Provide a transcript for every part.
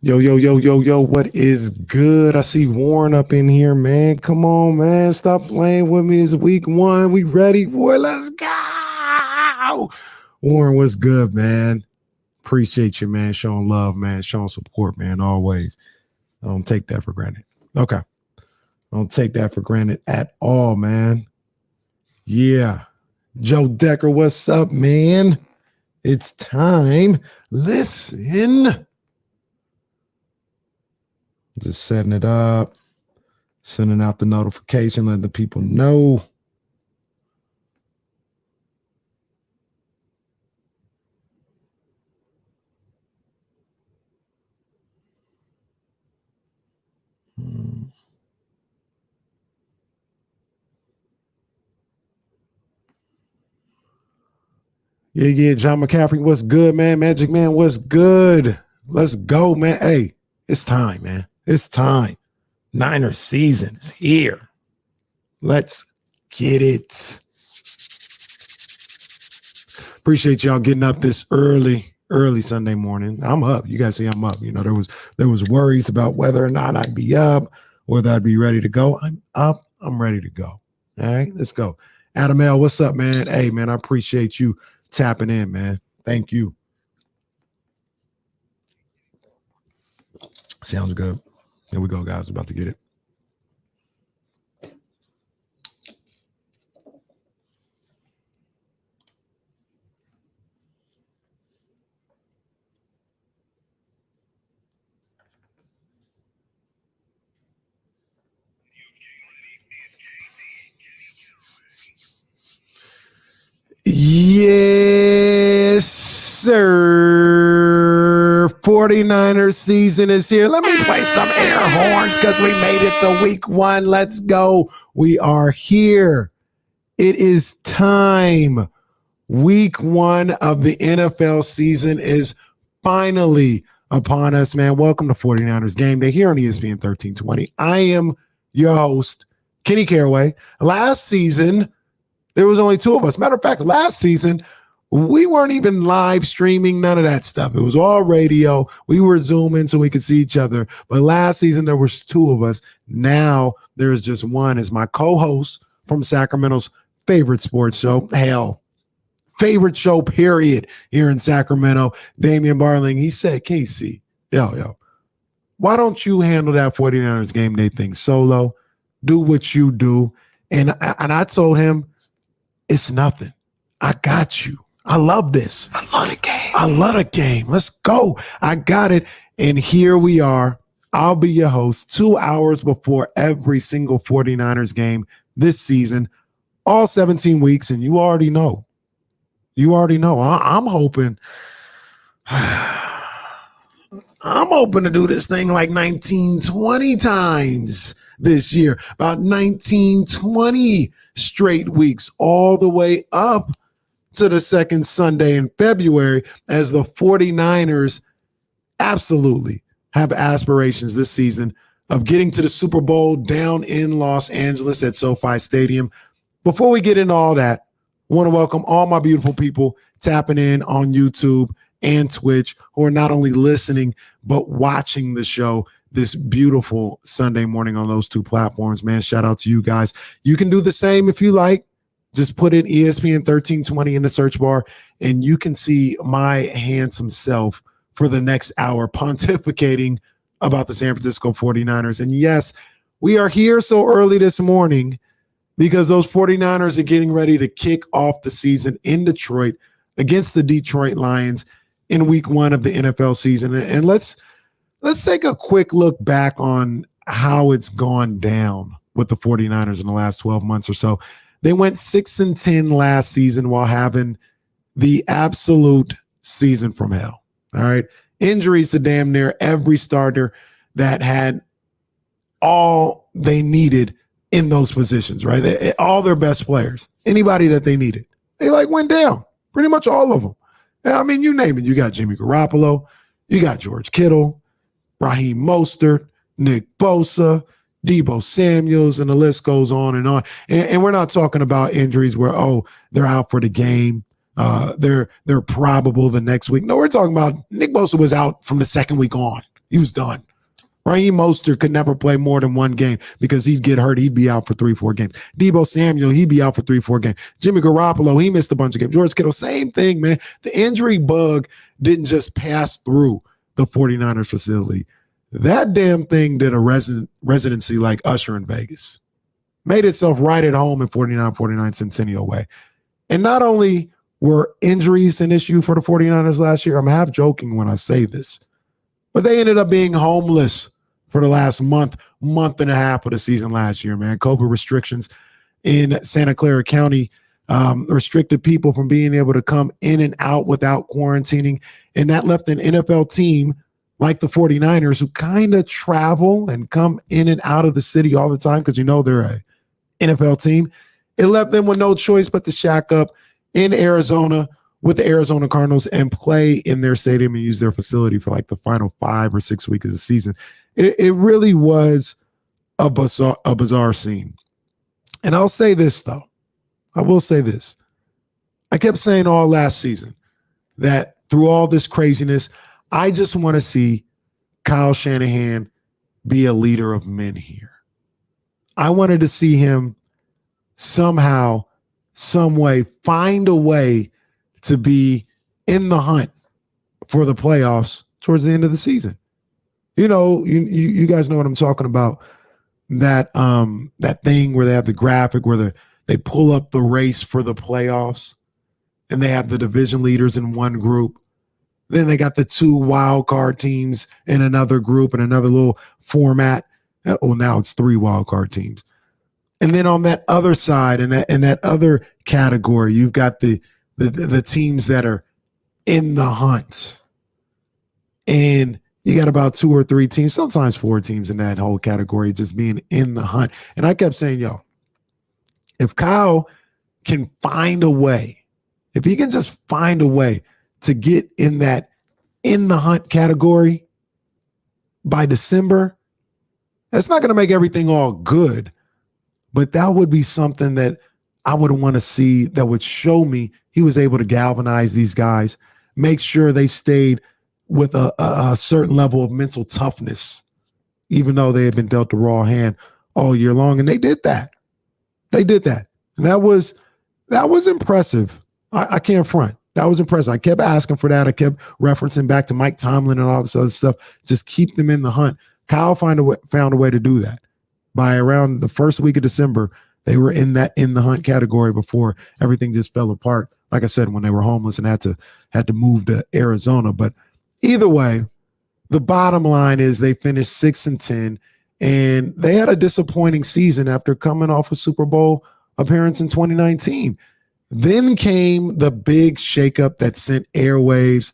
Yo, yo, yo, yo, yo, what is good? I see Warren up in here, man. Come on, man. Stop playing with me. It's week 1. We ready, boy. Let's go. Warren, what's good, man? Appreciate you, man. Showing love, man. Showing support, man. Always. I don't take that for granted. Okay. I don't take that for granted at all, man. Yeah. Joe Decker, what's up, man? It's time. Listen. Just setting it up, sending out the notification, letting the people know. Yeah, John McCaffrey, what's good, man? Magic Man, what's good? Let's go, man. Hey, it's time, man. It's time. Niners season is here. Let's get it. Appreciate y'all getting up this early Sunday morning. I'm up. You guys see I'm up. You know, there was worries about whether or not I'd be up, whether I'd be ready to go. I'm up. I'm ready to go. All right, let's go. Adam L, what's up, man? Hey, man, I appreciate you tapping in, man. Thank you. Sounds good. Here we go, guys. We're about to get it. Yes, sir. 49ers season is here. Let me play some air horns because we made it to week 1. Let's go. We are here. It is time. Week 1 of the NFL season is finally upon us, man. Welcome to 49ers Game Day here on ESPN 1320. I am your host, Kenny Caraway. Last season, there was only 2 of us. Matter of fact, last season, we weren't even live streaming, none of that stuff. It was all radio. We were Zooming so we could see each other. But last season, there was 2 of us. Now, there's just one as my co-host from Sacramento's favorite sports show. Hell, favorite show, period, here in Sacramento. Damian Barling, he said, KC, yo, why don't you handle that 49ers Game Day thing solo? Do what you do. And I told him, it's nothing. I got you. I love this. I love the game. I love the game. Let's go. I got it. And here we are. I'll be your host 2 hours before every single 49ers game this season, all 17 weeks. And you already know. I'm hoping. I'm hoping to do this thing like 19, 20 times this year. About 19, 20 straight weeks all the way up to the second Sunday in February as the 49ers absolutely have aspirations this season of getting to the Super Bowl down in Los Angeles at SoFi Stadium. Before we get into all that, I want to welcome all my beautiful people tapping in on YouTube and Twitch who are not only listening but watching the show this beautiful Sunday morning on those 2 platforms, man. Shout out to you guys. You can do the same if you like. Just put in ESPN 1320 in the search bar, and you can see my handsome self for the next hour pontificating about the San Francisco 49ers. And yes, we are here so early this morning because those 49ers are getting ready to kick off the season in Detroit against the Detroit Lions in week 1 of the NFL season. And let's take a quick look back on how it's gone down with the 49ers in the last 12 months or so. They went 6-10 last season while having the absolute season from hell. All right. Injuries to damn near every starter that had all they needed in those positions, right? All their best players, anybody that they needed, they went down. Pretty much all of them. I mean, you name it. You got Jimmy Garoppolo. You got George Kittle, Raheem Mostert, Nick Bosa, Deebo Samuels, and the list goes on and on. And we're not talking about injuries where, they're out for the game. They're probable the next week. No, we're talking about Nick Bosa was out from the second week on. He was done. Raheem Mostert could never play more than one game because he'd get hurt. He'd be out for 3-4 games. Deebo Samuel, he'd be out for 3-4 games. Jimmy Garoppolo, he missed a bunch of games. George Kittle, same thing, man. The injury bug didn't just pass through the 49ers facility. That damn thing did a residency like Usher in Vegas. Made itself right at home in 49 Centennial Way. And not only were injuries an issue for the 49ers last year, I'm half joking when I say this, but they ended up being homeless for the last month and a half of the season last year, man. COVID restrictions in Santa Clara County restricted people from being able to come in and out without quarantining. And that left an NFL team like the 49ers who kind of travel and come in and out of the city all the time because, they're an NFL team. It left them with no choice but to shack up in Arizona with the Arizona Cardinals and play in their stadium and use their facility for like the final 5 or 6 weeks of the season. It really was a bizarre scene. And I'll say this, though. I will say this. I kept saying all last season that through all this craziness, I just want to see Kyle Shanahan be a leader of men here. I wanted to see him somehow, some way, find a way to be in the hunt for the playoffs towards the end of the season. You guys know what I'm talking about. That thing where they have the graphic where they pull up the race for the playoffs and they have the division leaders in one group. Then they got the 2 wild card teams in another group and another little format. Oh, now it's 3 wild card teams. And then on that other side, in that other category, you've got the teams that are in the hunt. And you got about 2 or 3 teams, sometimes 4 teams in that whole category just being in the hunt. And I kept saying, if Kyle can find a way, if he can just find a way to get in that in the hunt category by December, that's not going to make everything all good. But that would be something that I would want to see, that would show me he was able to galvanize these guys, make sure they stayed with a certain level of mental toughness, even though they had been dealt the raw hand all year long. And they did that. And that was impressive. I can't front. That was impressive. I kept asking for that. I kept referencing back to Mike Tomlin and all this other stuff. Just keep them in the hunt. Kyle found a way to do that. By around the first week of December, they were in the hunt category before everything just fell apart. Like I said, when they were homeless and had to move to Arizona. But either way, the bottom line is they finished 6-10, and they had a disappointing season after coming off a Super Bowl appearance in 2019. Then came the big shakeup that sent airwaves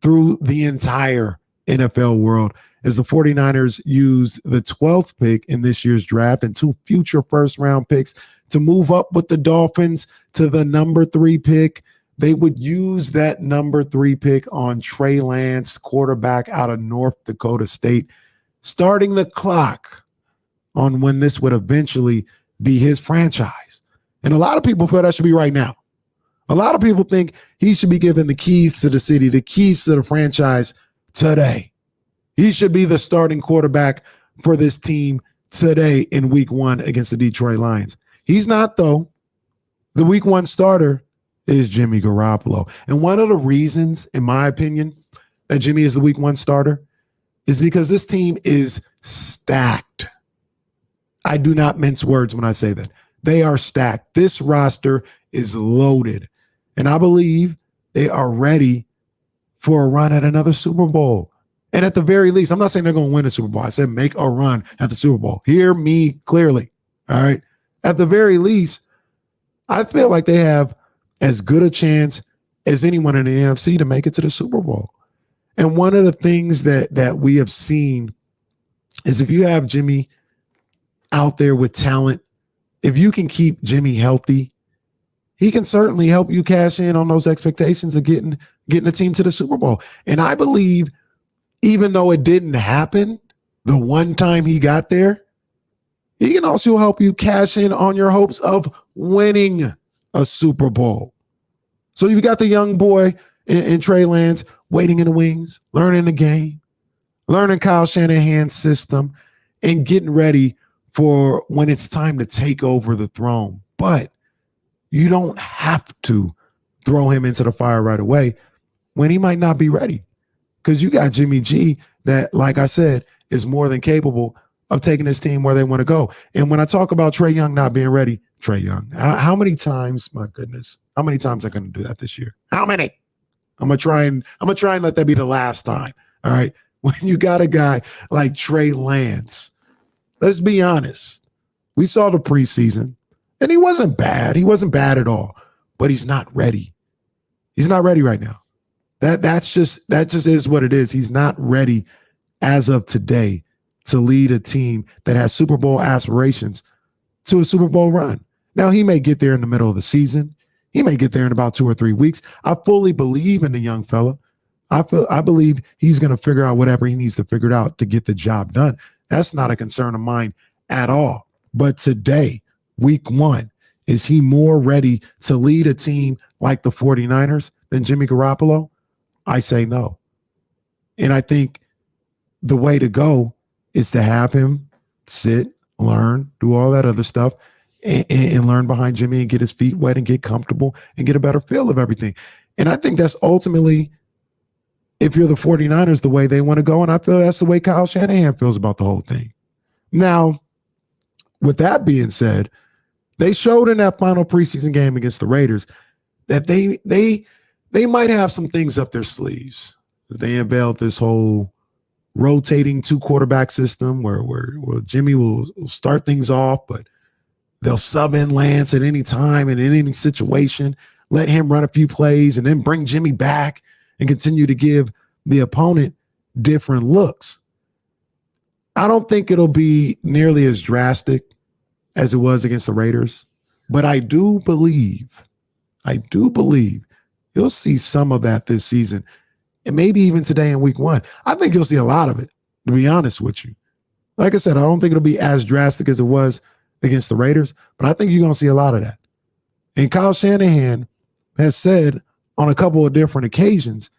through the entire NFL world as the 49ers used the 12th pick in this year's draft and 2 future first-round picks to move up with the Dolphins to the number 3 pick. They would use that number 3 pick on Trey Lance, quarterback out of North Dakota State, starting the clock on when this would eventually be his franchise. And a lot of people feel that should be right now. A lot of people think he should be given the keys to the city, the keys to the franchise today. He should be the starting quarterback for this team today in week 1 against the Detroit Lions. He's not, though. The week 1 starter is Jimmy Garoppolo. And one of the reasons, in my opinion, that Jimmy is the week 1 starter is because this team is stacked. I do not mince words when I say that. They are stacked. This roster is loaded. And I believe they are ready for a run at another Super Bowl. And at the very least, I'm not saying they're going to win a Super Bowl. I said make a run at the Super Bowl. Hear me clearly. All right. At the very least, I feel like they have as good a chance as anyone in the NFC to make it to the Super Bowl. And one of the things that we have seen is if you have Jimmy out there with talent, if you can keep Jimmy healthy, he can certainly help you cash in on those expectations of getting the team to the Super Bowl. And I believe, even though it didn't happen the one time he got there, he can also help you cash in on your hopes of winning a Super Bowl. So you've got the young boy in Trey Lance waiting in the wings, learning the game, learning Kyle Shanahan's system, and getting ready for when it's time to take over the throne. But you don't have to throw him into the fire right away when he might not be ready. Because you got Jimmy G that, like I said, is more than capable of taking this team where they want to go. And when I talk about Trae Young not being ready, Trae Young, how many times, my goodness, how many times am I going to do that this year? How many? I'm gonna try and let that be the last time. All right. When you got a guy like Trey Lance, let's be honest. We saw the preseason, and he wasn't bad. He wasn't bad at all, but he's not ready. He's not ready right now. That just is what it is. He's not ready as of today to lead a team that has Super Bowl aspirations to a Super Bowl run. Now, he may get there in the middle of the season. He may get there in about 2 or 3 weeks. I fully believe in the young fella. I believe he's going to figure out whatever he needs to figure out to get the job done. That's not a concern of mine at all. But today, week 1, is he more ready to lead a team like the 49ers than Jimmy Garoppolo? I say no. And I think the way to go is to have him sit, learn, do all that other stuff, and learn behind Jimmy and get his feet wet and get comfortable and get a better feel of everything. And I think that's ultimately, if you're the 49ers, the way they want to go. And I feel that's the way Kyle Shanahan feels about the whole thing. Now, with that being said, they showed in that final preseason game against the Raiders that they might have some things up their sleeves. They unveiled this whole rotating 2-quarterback system where Jimmy will start things off, but they'll sub in Lance at any time and in any situation, let him run a few plays, and then bring Jimmy back and continue to give the opponent different looks. I don't think it'll be nearly as drastic as it was against the Raiders, but I do believe you'll see some of that this season, and maybe even today in week 1. I think you'll see a lot of it, to be honest with you. Like I said, I don't think it'll be as drastic as it was against the Raiders, but I think you're going to see a lot of that. And Kyle Shanahan has said on a couple of different occasions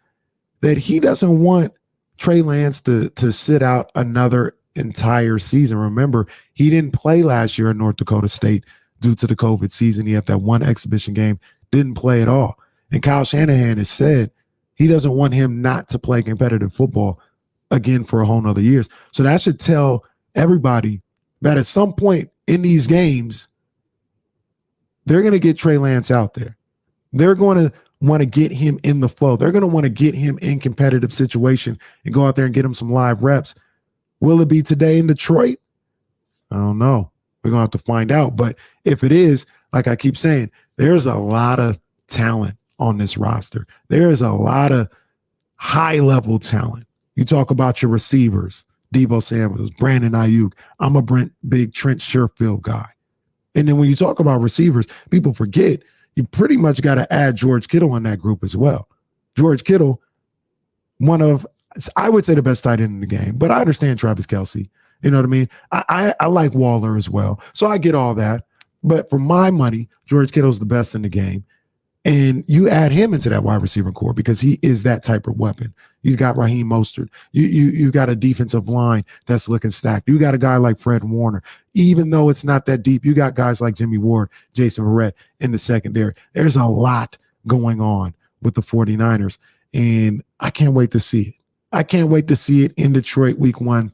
that he doesn't want Trey Lance to sit out another entire season. Remember, he didn't play last year at North Dakota State due to the COVID season. He had that one exhibition game, didn't play at all. And Kyle Shanahan has said he doesn't want him not to play competitive football again for a whole nother year. So that should tell everybody that at some point in these games, they're going to get Trey Lance out there. They're going to want to get him in the flow. They're going to want to get him in competitive situation and go out there and get him some live reps. Will it be today in Detroit? I don't know. We're going to have to find out. But if it is, like I keep saying, there's a lot of talent on this roster. There is a lot of high-level talent. You talk about your receivers, Deebo Samuels, Brandon Ayuk. I'm a big Trent Sherfield guy. And then when you talk about receivers, people forget you pretty much got to add George Kittle in that group as well. George Kittle, one of, I would say, the best tight end in the game, but I understand Travis Kelce. You know what I mean? I like Waller as well. So I get all that. But for my money, George Kittle's the best in the game. And you add him into that wide receiver core because he is that type of weapon. You've got Raheem Mostert. You've got a defensive line that's looking stacked. You got a guy like Fred Warner. Even though it's not that deep, you got guys like Jimmy Ward, Jason Verrett in the secondary. There's a lot going on with the 49ers, and I can't wait to see it. I can't wait to see it in Detroit week 1.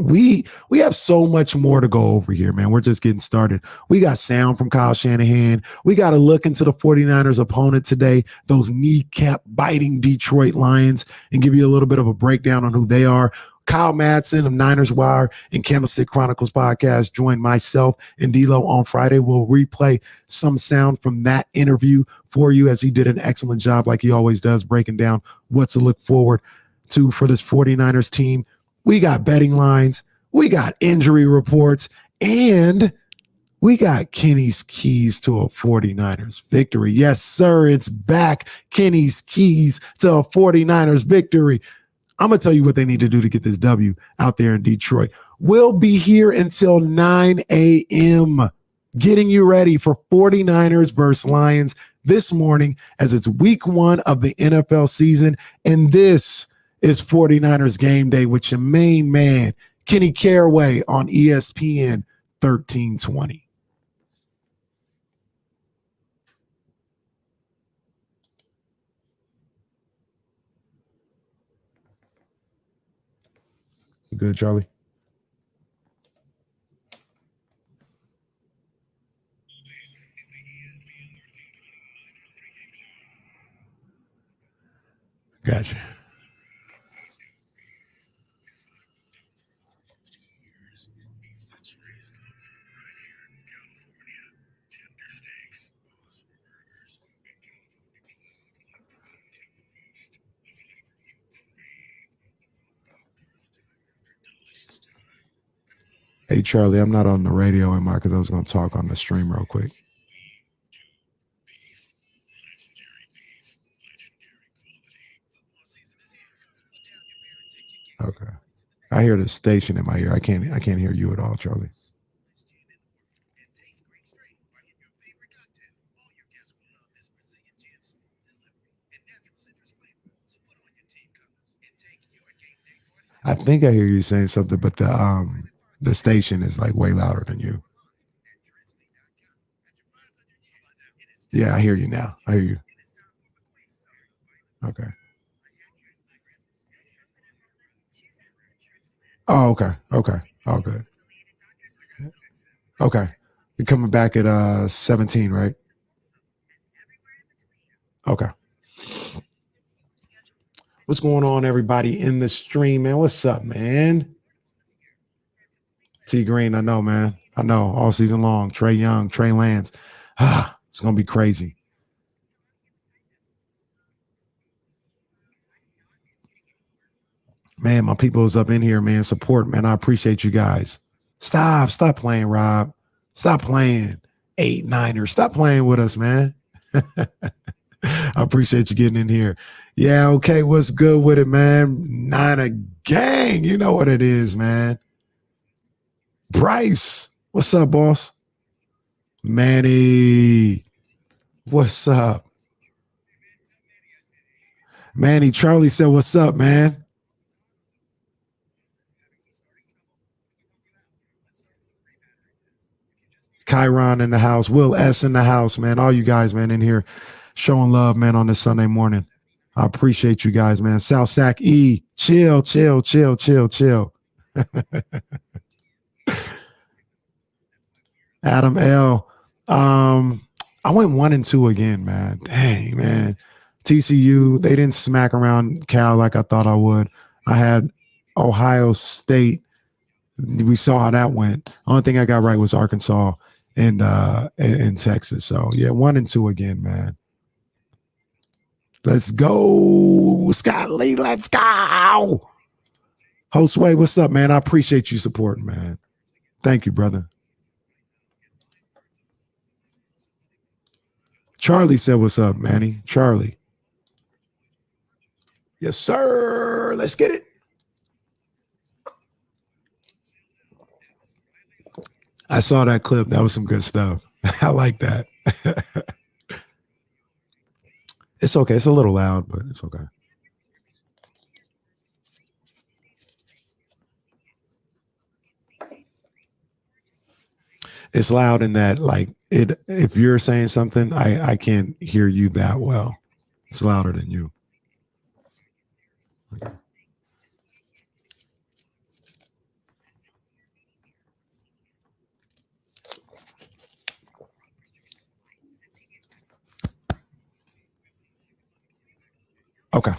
We have so much more to go over here, man. We're just getting started. We got sound from Kyle Shanahan. We got to look into the 49ers opponent today, those kneecap biting Detroit Lions, and give you a little bit of a breakdown on who they are. Kyle Madsen of Niners Wire and Candlestick Chronicles podcast joined myself and D'Lo on Friday. We'll replay some sound from that interview for you, as he did an excellent job, like he always does, breaking down what to look forward to for this 49ers team. We got betting lines, we got injury reports, and we got Kenny's keys to a 49ers victory. Yes, sir, it's back. Kenny's keys to a 49ers victory. I'm going to tell you what they need to do to get this W out there in Detroit. We'll be here until 9 a.m. getting you ready for 49ers versus Lions this morning, as it's week 1 of the NFL season. And this It's 49ers Game Day with your main man, Kenny Caraway, on ESPN 1320. You good, Charlie? Gotcha. Hey, Charlie, I'm not on the radio anymore because I was going to talk on the stream real quick. Okay. I hear the station in my ear. I can't hear you at all, Charlie. I think I hear you saying something, but the station is like way louder than you. Yeah, I hear you now. I hear you. Okay. Oh, okay. Okay. All good. Okay. You're coming back at 17, right? Okay. What's going on, everybody in the stream, man? What's up, man? T Green, I know, man. I know. All season long. Trey Young, Trey Lance. It's going to be crazy. Man, my people's up in here, man. Support, man. I appreciate you guys. Stop playing, Rob. Stop playing. 8-9ers. Stop playing with us, man. I appreciate you getting in here. Yeah, okay. What's good with it, man? Niner gang. You know what it is, man. Bryce. What's up, boss? Manny. What's up? Manny, Charlie said, what's up, man? Chiron in the house. Will S in the house, man. All you guys, man, in here showing love, man, on this Sunday morning. I appreciate you guys, man. South Sac E. Chill. Adam L. I went 1-2 again, man. Dang, man. TCU, they didn't smack around Cal like I thought I would. I had Ohio State. We saw how that went. Only thing I got right was Arkansas and in Texas. So yeah, 1-2 again, man. Let's go, Scott Lee. Let's go. Josue, what's up, man? I appreciate you supporting, man. Thank you, brother. Charlie said, what's up, Manny? Charlie. Yes, sir. Let's get it. I saw that clip. That was some good stuff. I like that. It's okay. It's a little loud, but it's okay. It's loud in that, like, if you're saying something, I can't hear you that well. It's louder than you. Okay.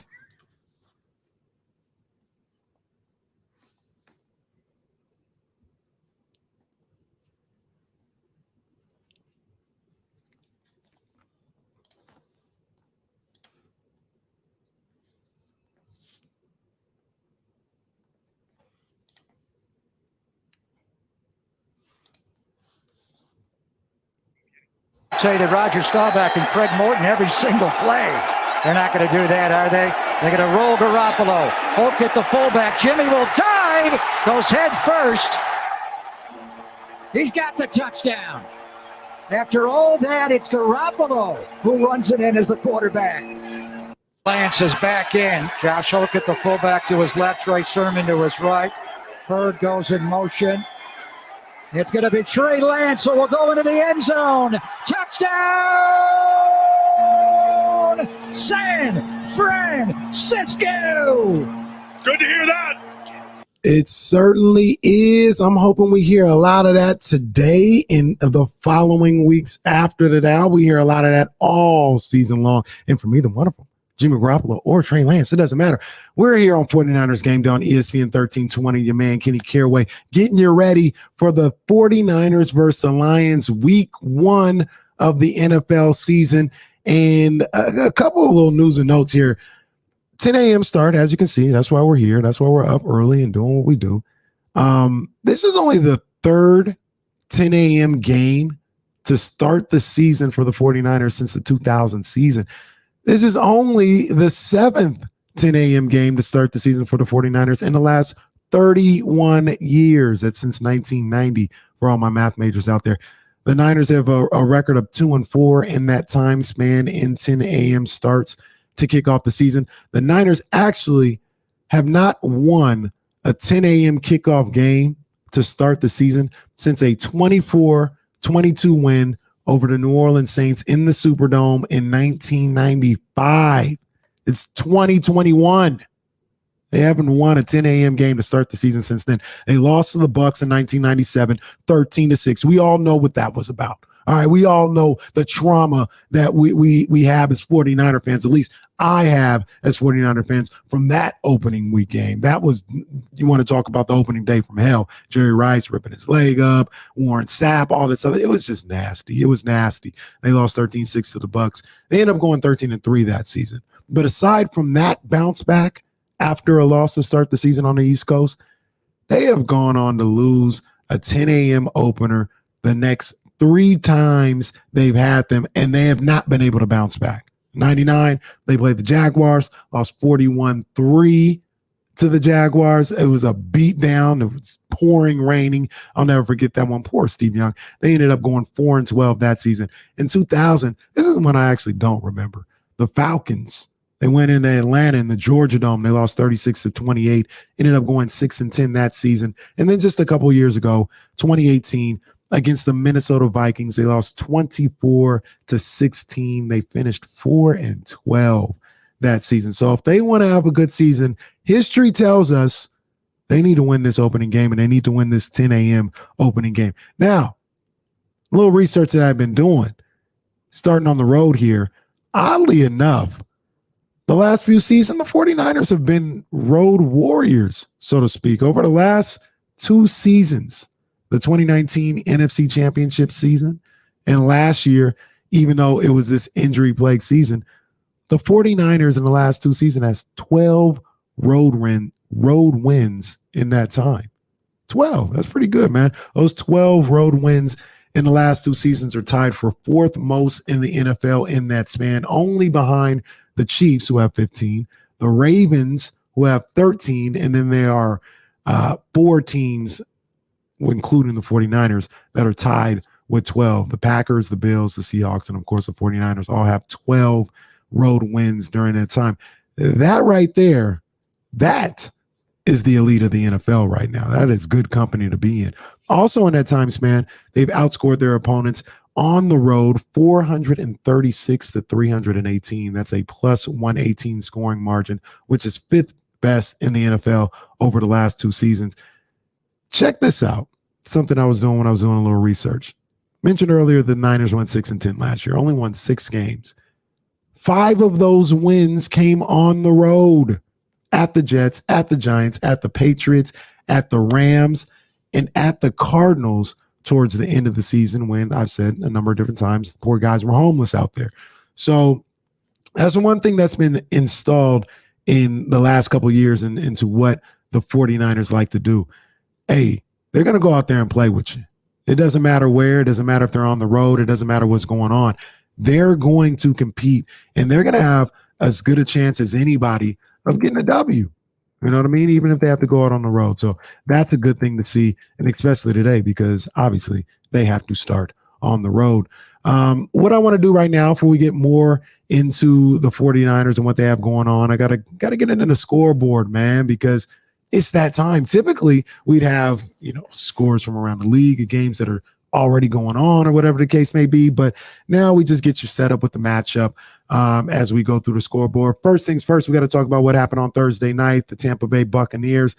Say to Roger Staubach and Craig Morton every single play. They're not going to do that, are they? They're going to roll Garoppolo. Hoke at the fullback. Jimmy will dive. Goes head first. He's got the touchdown. After all that, it's Garoppolo who runs it in as the quarterback. Lance is back in. Josh Hoke at the fullback to his left, Trey Sermon to his right. Hurd goes in motion. It's going to be Trey Lance, so we'll go into the end zone. Touchdown! San Francisco! Good to hear that. It certainly is. I'm hoping we hear a lot of that today in the following weeks after that. We hear a lot of that all season long. And for me, the wonderful Jimmy Garoppolo or Trey Lance, it doesn't matter. We're here on 49ers Game Day on ESPN 1320. Your man, Kenny Caraway, getting you ready for the 49ers versus the Lions week 1 of the NFL season. And a couple of little news and notes here. 10 a.m. start, as you can see. That's why we're here. That's why we're up early and doing what we do. This is only the third 10 a.m. game to start the season for the 49ers since the 2000 season. This is only the 7th 10 a.m. game to start the season for the 49ers in the last 31 years. That's since 1990 for all my math majors out there. The Niners have a record of 2-4 in that time span in 10 a.m. starts to kick off the season. The Niners actually have not won a 10 a.m. kickoff game to start the season since a 24-22 win over the New Orleans Saints in the Superdome in 1995. It's 2021. They haven't won a 10 a.m. game to start the season since then. They lost to the Bucs in 1997, 13-6. We all know what that was about. All right, we all know the trauma that we have as 49er fans, at least I have as 49er fans, from that opening week game. That was, you want to talk about the opening day from hell. Jerry Rice ripping his leg up, Warren Sapp, all this other. It was just nasty. It was nasty. They lost 13-6 to the Bucs. They ended up going 13-3 that season. But aside from that bounce back after a loss to start the season on the East Coast, they have gone on to lose a 10 a.m. opener the next 3 times they've had them, and they have not been able to bounce back. 99, they played the Jaguars, lost 41-3 to the Jaguars. It was a beatdown. It was pouring, raining. I'll never forget that one. Poor Steve Young. They ended up going 4-12 that season. In 2000, this is one I actually don't remember. The Falcons, they went into Atlanta in the Georgia Dome. They lost 36-28, ended up going 6-10 that season. And then just a couple of years ago, 2018, against the Minnesota Vikings, they lost 24-16. They finished 4-12 that season. So if they want to have a good season, history tells us they need to win this opening game, and they need to win this 10 a.m. opening game. Now, a little research that I've been doing, starting on the road here. Oddly enough, the last few seasons, the 49ers have been road warriors, so to speak. Over the last 2 seasons, the 2019 NFC Championship season and last year, even though it was this injury-plagued season, the 49ers in the last 2 seasons has 12 road wins in that time. 12. That's pretty good, man. Those 12 road wins in the last 2 seasons are tied for 4th most in the NFL in that span, only behind the Chiefs, who have 15, the Ravens, who have 13, and then there are 4 teams, including the 49ers, that are tied with 12. The Packers, the Bills, the Seahawks, and of course the 49ers all have 12 road wins during that time. That right there, that is the elite of the NFL right now. That is good company to be in. Also in that time span, they've outscored their opponents on the road 436-318. That's a plus 118 scoring margin, which is 5th best in the NFL over the last 2 seasons. Check this out. Something I was doing when I was doing a little research. Mentioned earlier the Niners went 6-10 last year, only won 6 games. 5 of those wins came on the road, at the Jets, at the Giants, at the Patriots, at the Rams, and at the Cardinals towards the end of the season, when I've said a number of different times, poor guys were homeless out there. So that's one thing that's been installed in the last couple of years into what the 49ers like to do. Hey, they're going to go out there and play with you. It doesn't matter where. It doesn't matter if they're on the road. It doesn't matter what's going on. They're going to compete, and they're going to have as good a chance as anybody of getting a W. You know what I mean? Even if they have to go out on the road. So that's a good thing to see, and especially today, because obviously they have to start on the road. What I want to do right now before we get more into the 49ers and what they have going on, I gotta get into the scoreboard, man, because it's that time. Typically, we'd have, scores from around the league, games that are already going on or whatever the case may be. But now we just get you set up with the matchup as we go through the scoreboard. First things first, we got to talk about what happened on Thursday night. The Tampa Bay Buccaneers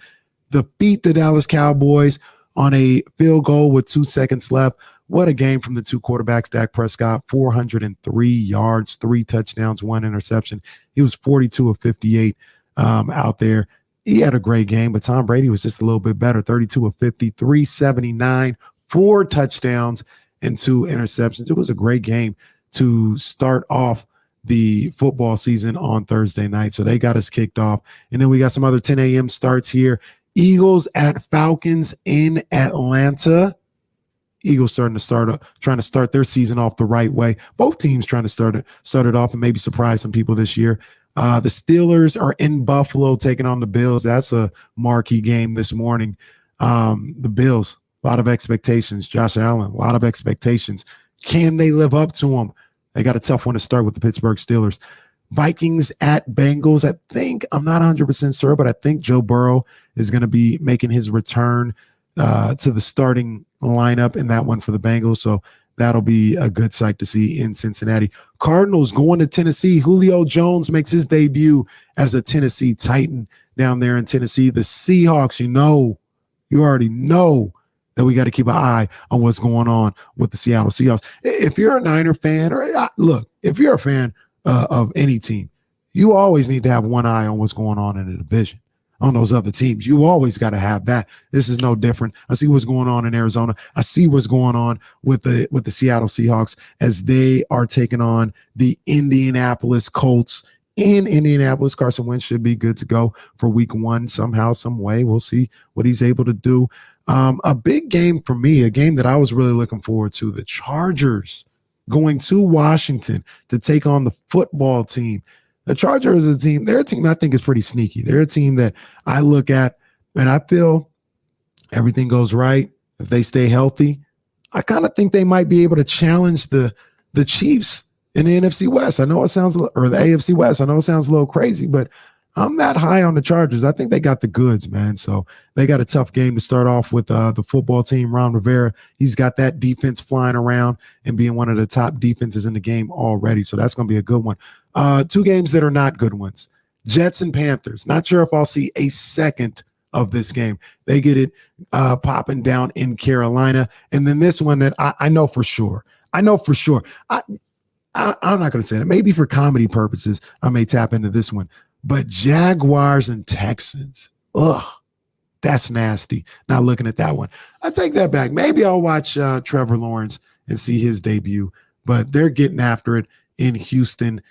defeat the Dallas Cowboys on a field goal with 2 seconds left. What a game from the two quarterbacks. Dak Prescott, 403 yards, 3 touchdowns, 1 interception. He was 42 of 58 out there. He had a great game, but Tom Brady was just a little bit better, 32 of 50, 379, 4 touchdowns, and 2 interceptions. It was a great game to start off the football season on Thursday night. So they got us kicked off. And then we got some other 10 a.m. starts here. Eagles at Falcons in Atlanta. Eagles trying to start their season off the right way. Both teams trying to start it off and maybe surprise some people this year. The Steelers are in Buffalo taking on the Bills. That's a marquee game this morning. The Bills, a lot of expectations. Josh Allen, a lot of expectations. Can they live up to them? They got a tough one to start with the Pittsburgh Steelers. Vikings at Bengals. I'm not 100% sure, but I think Joe Burrow is going to be making his return to the starting lineup in that one for the Bengals. So that'll be a good sight to see in Cincinnati. Cardinals going to Tennessee. Julio Jones makes his debut as a Tennessee Titan down there in Tennessee. The Seahawks, you already know that we got to keep an eye on what's going on with the Seattle Seahawks. If you're a Niner fan, or look, if you're a fan of any team, you always need to have one eye on what's going on in the division, on those other teams. You always got to have that. This is no different. I see what's going on in Arizona. I see what's going on with the Seattle Seahawks as they are taking on the Indianapolis Colts in Indianapolis. Carson Wentz should be good to go for week 1 somehow, some way. We'll see what he's able to do. A big game for me, a game that I was really looking forward to, the Chargers going to Washington to take on the football team. The Chargers is a team, they're a team I think is pretty sneaky. They're a team that I look at and I feel everything goes right. If they stay healthy, I kind of think they might be able to challenge the Chiefs in the NFC West. I know it sounds, or the AFC West. I know it sounds a little crazy, but I'm that high on the Chargers. I think they got the goods, man. So they got a tough game to start off with the football team. Ron Rivera, he's got that defense flying around and being one of the top defenses in the game already. So that's going to be a good one. 2 games that are not good ones. Jets and Panthers. Not sure if I'll see a second of this game. They get it popping down in Carolina. And then this one that I know for sure. I'm not going to say that. Maybe for comedy purposes, I may tap into this one. But Jaguars and Texans, that's nasty. Not looking at that one. I take that back. Maybe I'll watch Trevor Lawrence and see his debut. But they're getting after it in Houston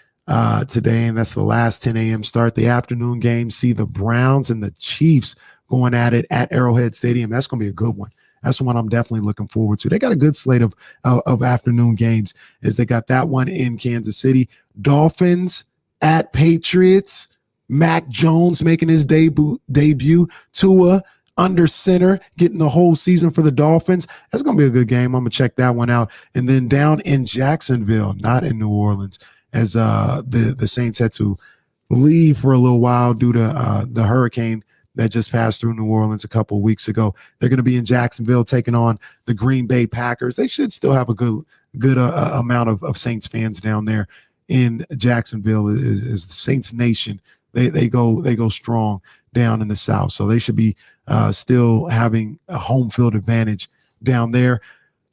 today, and that's the last 10 a.m. start. The afternoon game, see the Browns and the Chiefs going at it at Arrowhead Stadium. That's going to be a good one. That's the one I'm definitely looking forward to. They got a good slate of afternoon games as they got that one in Kansas City. Dolphins at Patriots. Mac Jones making his debut. Tua under center, getting the whole season for the Dolphins. That's going to be a good game. I'm going to check that one out. And then down in Jacksonville, not in New Orleans, as the Saints had to leave for a little while due to the hurricane that just passed through New Orleans a couple of weeks ago. They're going to be in Jacksonville taking on the Green Bay Packers. They should still have a good amount of Saints fans down there in Jacksonville. Is the Saints Nation. They go strong down in the South. So they should be still having a home field advantage down there.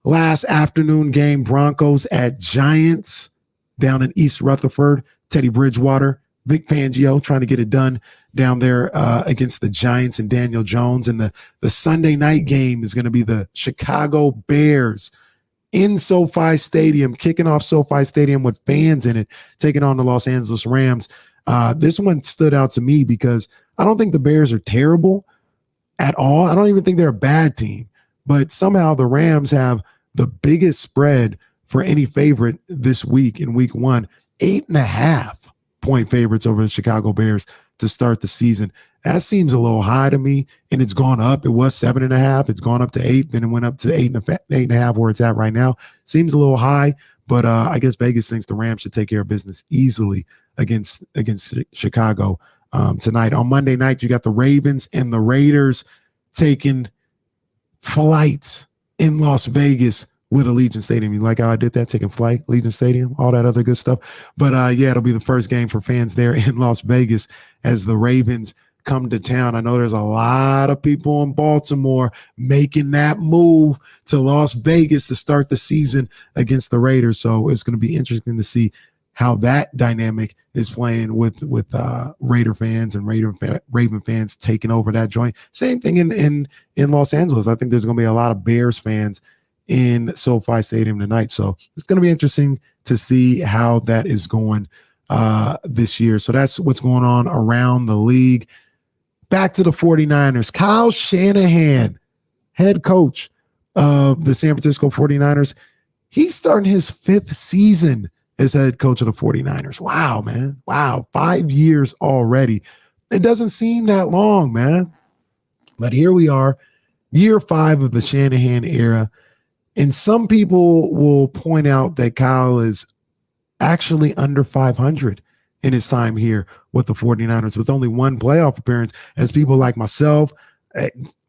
Last afternoon game, Broncos at Giants down in East Rutherford. Teddy Bridgewater, Vic Fangio trying to get it done down there against the Giants and Daniel Jones. And the Sunday night game is going to be the Chicago Bears in SoFi Stadium, kicking off SoFi Stadium with fans in it, taking on the Los Angeles Rams. This one stood out to me because I don't think the Bears are terrible at all. I don't even think they're a bad team, but somehow the Rams have the biggest spread for any favorite this week in week 1, 8.5 point favorites over the Chicago Bears to start the season. That seems a little high to me, and it's gone up. It was 7.5. It's gone up to 8. Then it went up to 8.5 where it's at right now. Seems a little high, But I guess Vegas thinks the Rams should take care of business easily against Chicago tonight. On Monday night, you got the Ravens and the Raiders taking flights in Las Vegas with Allegiant Stadium. You like how I did that, taking flight, Allegiant Stadium, all that other good stuff. But yeah, it'll be the first game for fans there in Las Vegas as the Ravens come to town. I know there's a lot of people in Baltimore making that move to Las Vegas to start the season against the Raiders. So it's going to be interesting to see how that dynamic is playing with Raider fans and Raven fans taking over that joint. Same thing in Los Angeles. I think there's going to be a lot of Bears fans in SoFi Stadium tonight. So it's going to be interesting to see how that is going this year. So that's what's going on around the league. Back to the 49ers. Kyle Shanahan, head coach of the San Francisco 49ers. He's starting his 5th season as head coach of the 49ers. Wow, man. Wow. 5 years already. It doesn't seem that long, man. But here we are, year 5 of the Shanahan era. And some people will point out that Kyle is actually under 500 in his time here with the 49ers with only one playoff appearance. As people like myself,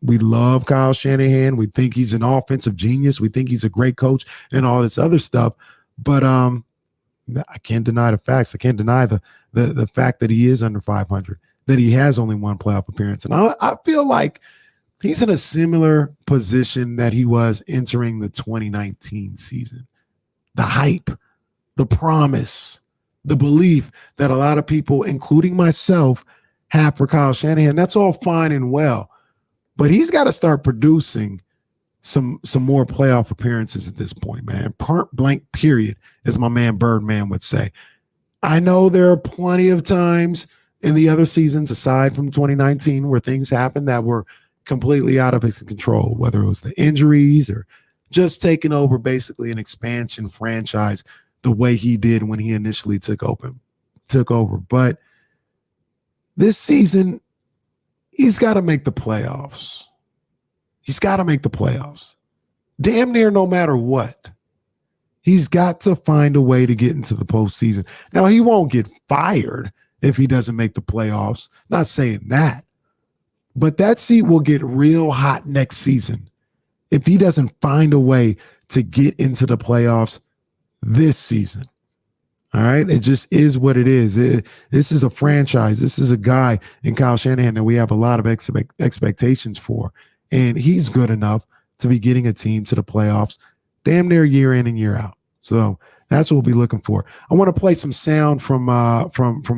we love Kyle Shanahan. We think he's an offensive genius. We think he's a great coach and all this other stuff. But I can't deny the facts. I can't deny the fact that he is under 500, that he has only one playoff appearance. And I feel like he's in a similar position that he was entering the 2019 season. The hype, the promise, the belief that a lot of people, including myself, have for Kyle Shanahan. That's all fine and well, but he's got to start producing some more playoff appearances at this point, man. Point blank, period, as my man Birdman would say. I know there are plenty of times in the other seasons, aside from 2019, where things happened that were completely out of his control, whether it was the injuries or just taking over basically an expansion franchise the way he did when he initially took over. But this season, he's got to make the playoffs. He's got to make the playoffs. Damn near no matter what. He's got to find a way to get into the postseason. Now, he won't get fired if he doesn't make the playoffs. Not saying that. But that seat will get real hot next season if he doesn't find a way to get into the playoffs this season. All right. It just is what it is. This is a franchise. This is a guy in Kyle Shanahan that we have a lot of expectations for. And he's good enough to be getting a team to the playoffs damn near year in and year out. So that's what we'll be looking for. I want to play some sound from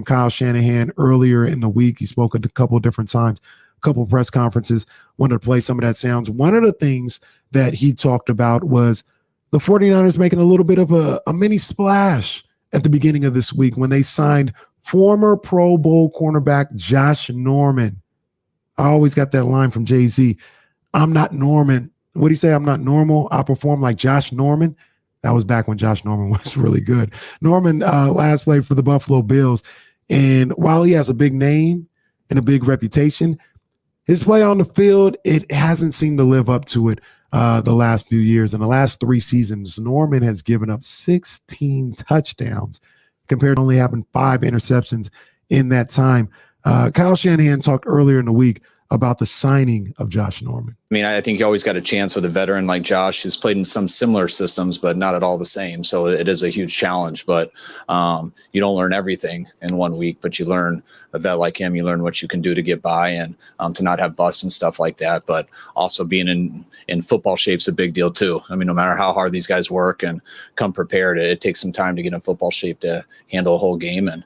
Kyle Shanahan earlier in the week. He spoke at a couple of different times, a couple of press conferences. Wanted to play some of that sounds. One of the things that he talked about was the 49ers making a little bit of a mini splash at the beginning of this week when they signed former Pro Bowl cornerback Josh Norman. I always got that line from Jay-Z. I'm not Norman. What do you say? I'm not normal. I perform like Josh Norman. That was back when Josh Norman was really good. Norman last played for the Buffalo Bills. And while he has a big name and a big reputation, his play on the field, it hasn't seemed to live up to it the last few years. In the last 3 seasons, Norman has given up 16 touchdowns compared to only having 5 interceptions in that time. Kyle Shanahan talked earlier in the week about the signing of Josh Norman. I mean, I think you always got a chance with a veteran like Josh who's played in some similar systems, but not at all the same. So it is a huge challenge, but you don't learn everything in 1 week, but you learn a vet like him. You learn what you can do to get by and to not have busts and stuff like that. But also being in football shape's a big deal too. I mean, no matter how hard these guys work and come prepared, it takes some time to get in football shape to handle a whole game. And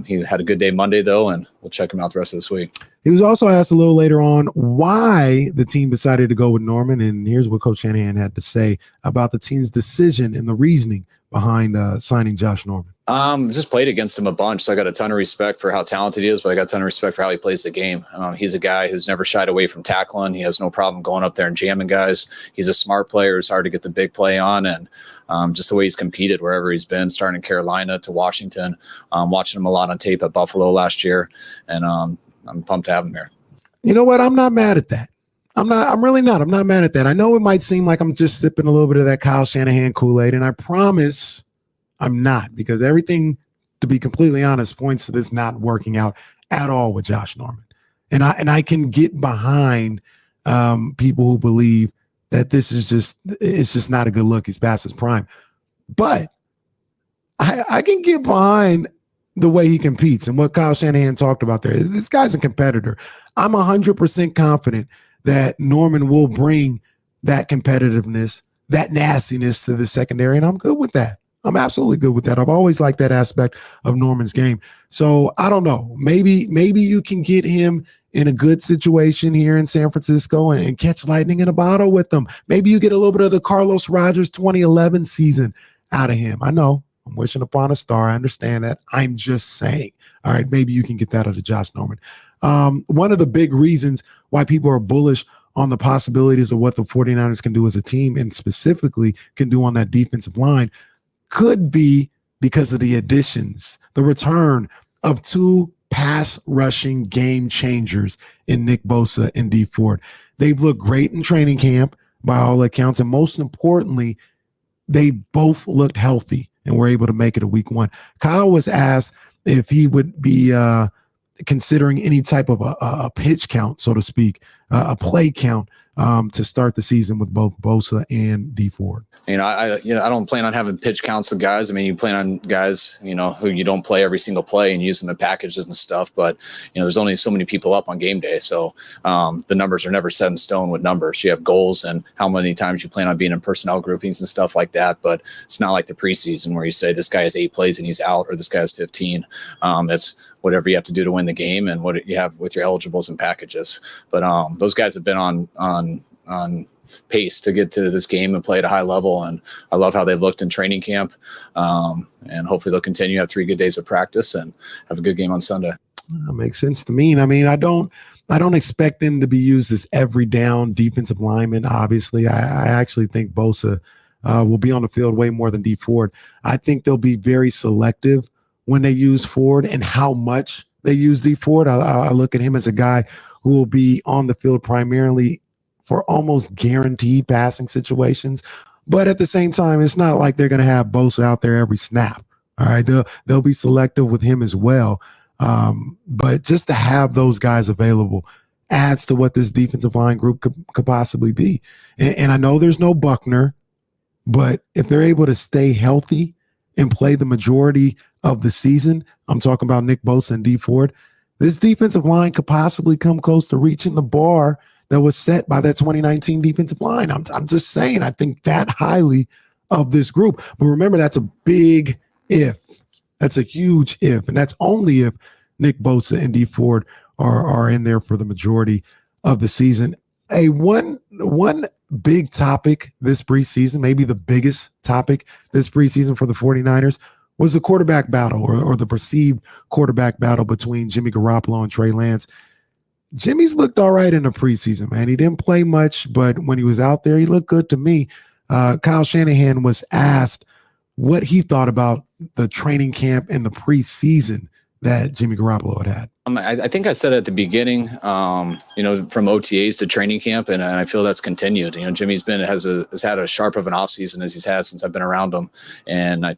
he had a good day Monday though, and we'll check him out the rest of this week. He was also asked a little later on why the team decided to go with Norman, and here's what Coach Shanahan had to say about the team's decision and the reasoning behind signing Josh Norman. Just played against him a bunch, so I got a ton of respect for how talented he is, but I got a ton of respect for how he plays the game. He's a guy who's never shied away from tackling. He has no problem going up there and jamming guys. He's a smart player. It's hard to get the big play on, and just the way he's competed wherever he's been, starting in Carolina to Washington, watching him a lot on tape at Buffalo last year, and I'm pumped to have him here. You know what? I'm not mad at that. I'm really not. I'm not mad at that. I know it might seem like I'm just sipping a little bit of that Kyle Shanahan Kool-Aid, and I promise I'm not, because everything, to be completely honest, points to this not working out at all with Josh Norman. And I can get behind people who believe that it's just not a good look. He's past his prime. But I can get behind the way he competes and what Kyle Shanahan talked about there. This guy's a competitor. I'm 100% confident that Norman will bring that competitiveness, that nastiness to the secondary, and I'm good with that. I'm absolutely good with that. I've always liked that aspect of Norman's game. So I don't know. Maybe you can get him in a good situation here in San Francisco and catch lightning in a bottle with them. Maybe you get a little bit of the Carlos Rogers 2011 season out of him. I know I'm wishing upon a star. I understand that. I'm just saying. All right, maybe you can get that out of Josh Norman. One of the big reasons why people are bullish on the possibilities of what the 49ers can do as a team, and specifically can do on that defensive line, could be because of the additions, the return of two pass rushing game changers in Nick Bosa and Dee Ford. They've looked great in training camp by all accounts, and most importantly, they both looked healthy and were able to make it a week one. Kyle was asked if he would be considering any type of a pitch count, so to speak, a play count to start the season with both Bosa and Dee Ford. I don't plan on having pitch counts with guys. I mean, you plan on guys, who you don't play every single play and use them in packages and stuff. But, there's only so many people up on game day. So the numbers are never set in stone with numbers. You have goals and how many times you plan on being in personnel groupings and stuff like that. But it's not like the preseason where you say this guy has 8 plays and he's out, or this guy has 15. It's whatever you have to do to win the game and what you have with your eligibles and packages. But those guys have been on pace to get to this game and play at a high level. And I love how they've looked in training camp. And hopefully they'll continue to have 3 good days of practice and have a good game on Sunday. That makes sense to me. I mean, I don't expect them to be used as every down defensive lineman. Obviously, I actually think Bosa will be on the field way more than Dee Ford. I think they'll be very selective when they use Ford and how much they use Dee Ford. I look at him as a guy who will be on the field primarily for almost guaranteed passing situations. But at the same time, it's not like they're going to have Bosa out there every snap. All right. They'll be selective with him as well. But just to have those guys available adds to what this defensive line group could possibly be. And I know there's no Buckner, but if they're able to stay healthy and play the majority of the season, I'm talking about Nick Bosa and Dee Ford, this defensive line could possibly come close to reaching the bar that was set by that 2019 defensive line. I'm just saying, I think that highly of this group. But remember, that's a big if. That's a huge if. And that's only if Nick Bosa and Dee Ford are in there for the majority of the season. One big topic this preseason, maybe the biggest topic this preseason for the 49ers, was the quarterback battle or the perceived quarterback battle between Jimmy Garoppolo and Trey Lance. Jimmy's looked all right in the preseason, man. He didn't play much, but when he was out there, he looked good to me. Kyle Shanahan was asked what he thought about the training camp and the preseason that Jimmy Garoppolo had. I think I said at the beginning, from OTAs to training camp, and I feel that's continued. Jimmy's has had as sharp of an offseason as he's had since I've been around him. And I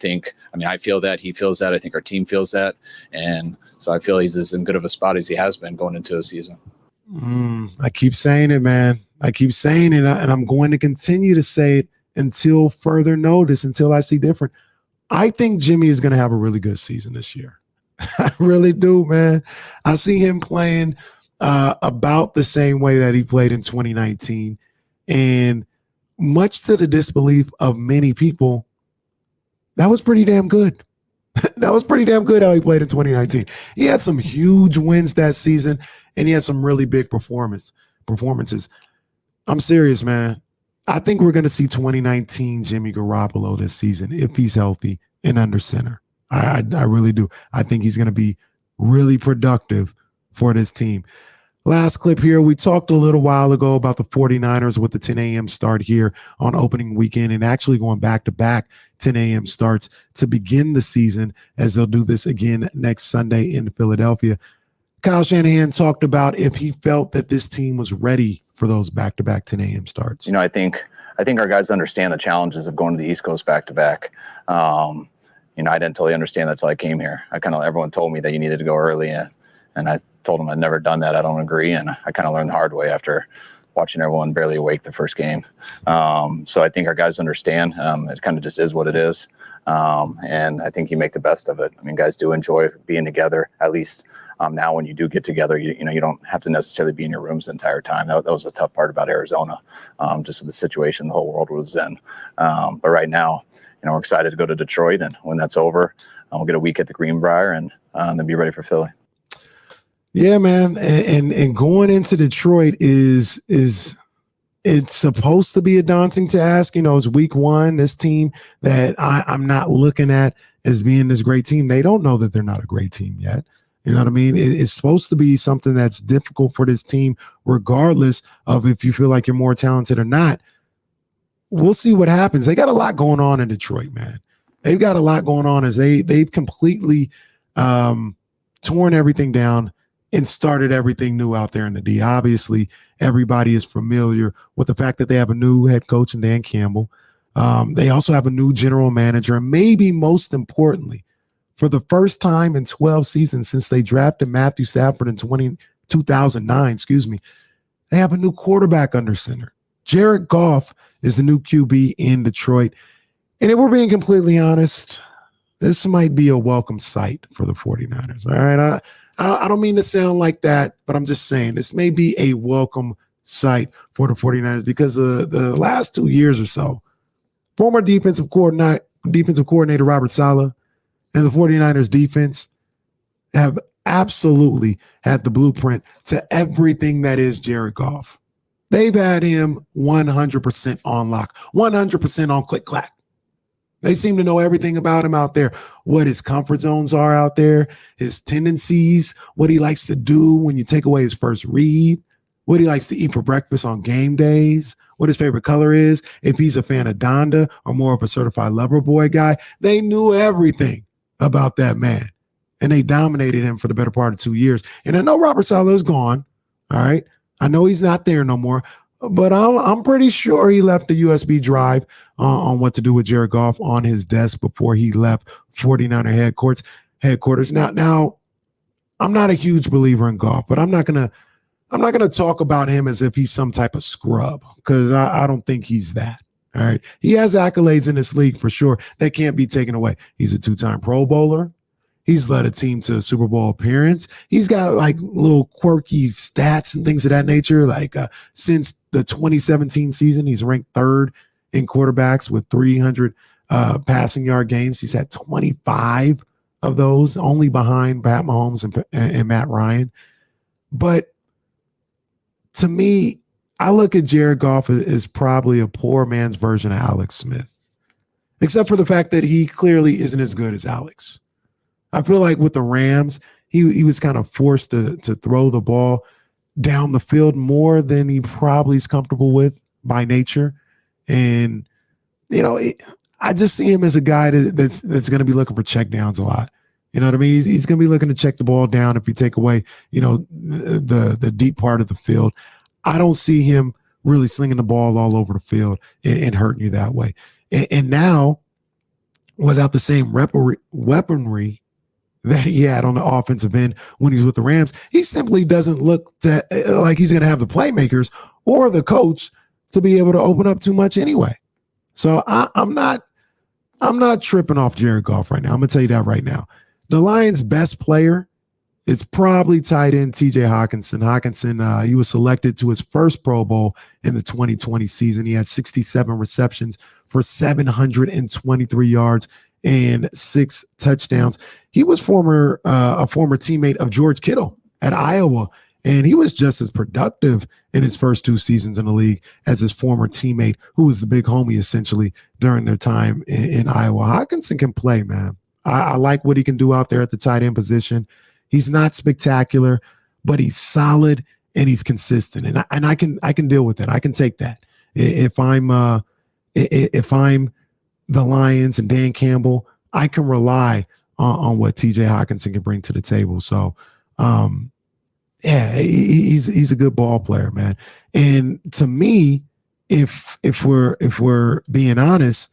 feel that, he feels that, I think our team feels that. And so I feel he's as good of a spot as he has been going into a season. I keep saying it, man. I keep saying it, and I'm going to continue to say it until further notice, until I see different. I think Jimmy is going to have a really good season this year. I really do, man. I see him playing about the same way that he played in 2019. And much to the disbelief of many people, that was pretty damn good. That was pretty damn good how he played in 2019. He had some huge wins that season, and he had some really big performances. I'm serious, man. I think we're going to see 2019 Jimmy Garoppolo this season if he's healthy and under center. I really do. I think he's going to be really productive for this team. Last clip here. We talked a little while ago about the 49ers with the 10 a.m. start here on opening weekend and actually going back-to-back 10 a.m. starts to begin the season, as they'll do this again next Sunday in Philadelphia. Kyle Shanahan talked about if he felt that this team was ready for those back-to-back 10 a.m. starts. I think our guys understand the challenges of going to the East Coast back-to-back. I didn't totally understand that until I came here. Everyone told me that you needed to go early, and I told them I'd never done that. I don't agree, and I kind of learned the hard way after watching everyone barely awake the first game. So I think our guys understand. It kind of just is what it is. And I think you make the best of it. I mean, guys do enjoy being together, at least now when you do get together, you don't have to necessarily be in your rooms the entire time. That was a tough part about Arizona, just with the situation the whole world was in. But right now, we're excited to go to Detroit, and when that's over, we'll get a week at the Greenbrier and then be ready for Philly. Yeah, man. And going into Detroit is it's supposed to be a daunting task. It's week one. This team that I'm not looking at as being this great team, they don't know that they're not a great team yet. You know what I mean? It's supposed to be something that's difficult for this team, regardless of if you feel like you're more talented or not. We'll see what happens. They got a lot going on in Detroit, man. They've got a lot going on as they've completely torn everything down and started everything new out there in the D. Obviously, everybody is familiar with the fact that they have a new head coach in Dan Campbell. They also have a new general manager, and maybe most importantly, for the first time in 12 seasons since they drafted Matthew Stafford in 2009, they have a new quarterback under center. Jared Goff is the new QB in Detroit. And if we're being completely honest, this might be a welcome sight for the 49ers. All right. I don't mean to sound like that, but I'm just saying this may be a welcome sight for the 49ers because the last 2 years or so, former defensive coordinator Robert Saleh and the 49ers defense have absolutely had the blueprint to everything that is Jared Goff. They've had him 100% on lock, 100% on click-clack. They seem to know everything about him out there, what his comfort zones are out there, his tendencies, what he likes to do when you take away his first read, what he likes to eat for breakfast on game days, what his favorite color is, if he's a fan of Donda or more of a certified lover boy guy. They knew everything about that man, and they dominated him for the better part of 2 years. And I know Robert Saleh is gone, all right? I know he's not there no more. But I'm pretty sure he left a USB drive on what to do with Jared Goff on his desk before he left 49er headquarters. Now, I'm not a huge believer in Goff, but I'm not gonna talk about him as if he's some type of scrub because I don't think he's that. All right, he has accolades in this league for sure that can't be taken away. He's a 2-time Pro Bowler. He's led a team to a Super Bowl appearance. He's got like little quirky stats and things of that nature. Like since the 2017 season, he's ranked 3rd in quarterbacks with 300 passing yard games. He's had 25 of those, only behind Pat Mahomes and Matt Ryan. But to me, I look at Jared Goff as probably a poor man's version of Alex Smith, except for the fact that he clearly isn't as good as Alex. I feel like with the Rams, he was kind of forced to throw the ball down the field more than he probably is comfortable with by nature. And, I just see him as a guy that's going to be looking for check downs a lot. You know what I mean? He's going to be looking to check the ball down if you take away, the deep part of the field. I don't see him really slinging the ball all over the field and hurting you that way. And now, without the same weaponry that he had on the offensive end when he's with the Rams, he simply doesn't look like he's going to have the playmakers or the coach to be able to open up too much anyway. So I'm not tripping off Jared Goff right now. I'm going to tell you that right now. The Lions' best player is probably tight end TJ Hawkinson. He was selected to his first Pro Bowl in the 2020 season. He had 67 receptions for 723 yards and 6 touchdowns. He was a former teammate of George Kittle at Iowa, and he was just as productive in his first 2 seasons in the league as his former teammate, who was the big homie essentially during their time in Iowa. Hawkinson can play, man. I like what he can do out there at the tight end position. He's not spectacular, but he's solid and he's consistent, and I can deal with it. I can take that. If I'm the Lions and Dan Campbell, I can rely on what TJ Hawkinson can bring to the table. So, he's a good ball player, man. And to me, if we're being honest,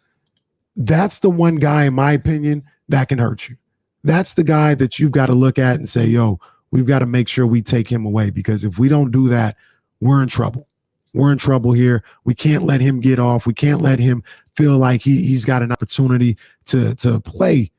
that's the one guy, in my opinion, that can hurt you. That's the guy that you've got to look at and say, yo, we've got to make sure we take him away, because if we don't do that, we're in trouble. We're in trouble here. We can't let him get off. We can't let him feel like he's got an opportunity to play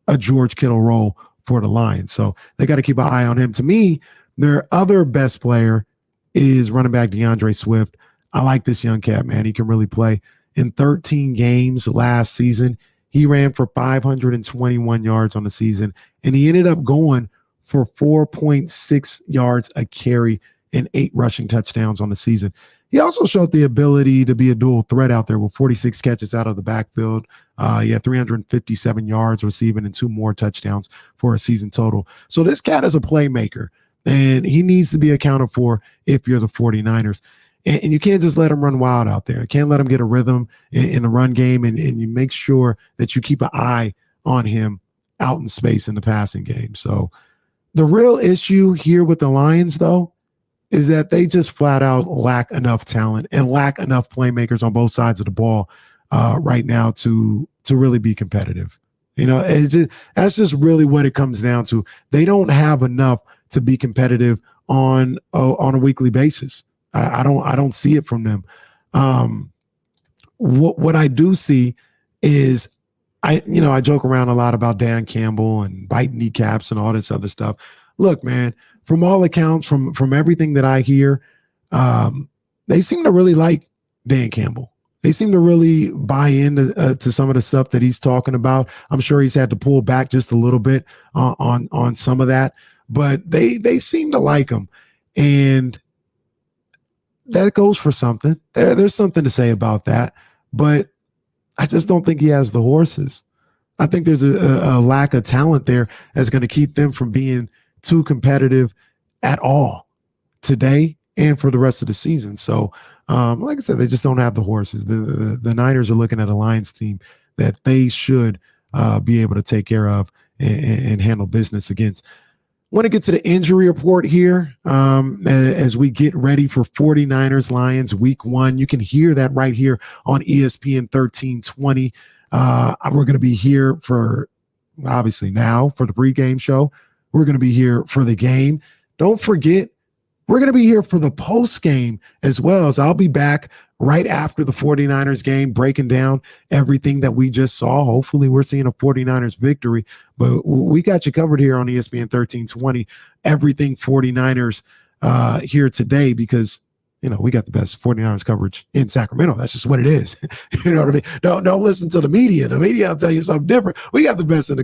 a George Kittle role for the Lions. So they got to keep an eye on him. To me, their other best player is running back Deandre Swift. I like this young cat, man. He can really play. In 13 games last season, he ran for 521 yards on the season, and he ended up going for 4.6 yards a carry and 8 rushing touchdowns on the season. He also showed the ability to be a dual threat out there with 46 catches out of the backfield. He had 357 yards receiving and 2 more touchdowns for a season total. So this cat is a playmaker, and he needs to be accounted for if you're the 49ers. And you can't just let him run wild out there. You can't let him get a rhythm in the run game, and you make sure that you keep an eye on him out in space in the passing game. So the real issue here with the Lions, though, is that they just flat out lack enough talent and lack enough playmakers on both sides of the ball right now to really be competitive. You know, that's just really what it comes down to. They don't have enough to be competitive on a weekly basis. I don't see it from them. What I do see is I joke around a lot about Dan Campbell and biting kneecaps and all this other stuff. Look, man, from all accounts, from everything that I hear, they seem to really like Dan Campbell. They seem to really buy into to some of the stuff that he's talking about. I'm sure he's had to pull back just a little bit on some of that, but they seem to like him, and that goes for something. There's something to say about that, but I just don't think he has the horses. I think there's a lack of talent there that's going to keep them from being too competitive at all today and for the rest of the season. So, like I said, they just don't have the horses. The Niners are looking at a Lions team that they should be able to take care of and handle business against. Want to get to the injury report here as we get ready for 49ers Lions week 1. You can hear that right here on ESPN 1320. We're going to be here for, obviously now, for the pregame show. We're going to be here for the game. Don't forget, we're going to be here for the post game as well. As I'll be back right after the 49ers game, breaking down everything that we just saw. Hopefully we're seeing a 49ers victory, but we got you covered here on ESPN 1320, everything 49ers here today, because we got the best 49ers coverage in Sacramento. That's just what it is. You know what I mean? Don't listen to the media. The media will tell you something different. We got the best in